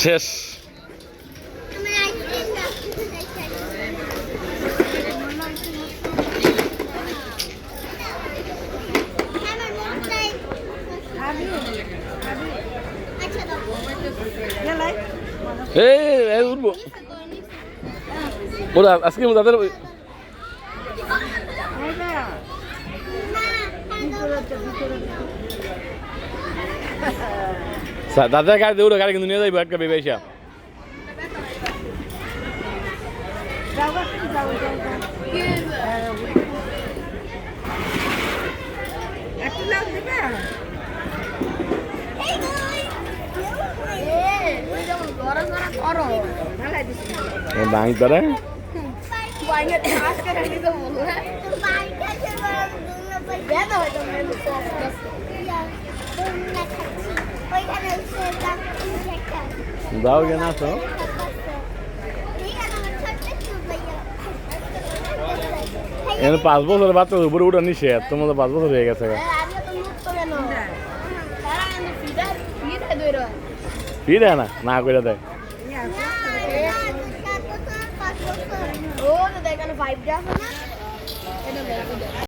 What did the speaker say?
শেষ। এই উঠবো ওরা আজকে তাদের দাদার গাড়ি দেউড়ো গাড়ি কিন্তু নিয়ে যাইবো একটা বেবে এসা ভাঙ তারা যাও কেন আসো এখানে 5 বছর বাচ্চা উপরে উঠা নিষেধ তোমার 5 বছর হয়ে গেছে ফি দেয় না করে দেয়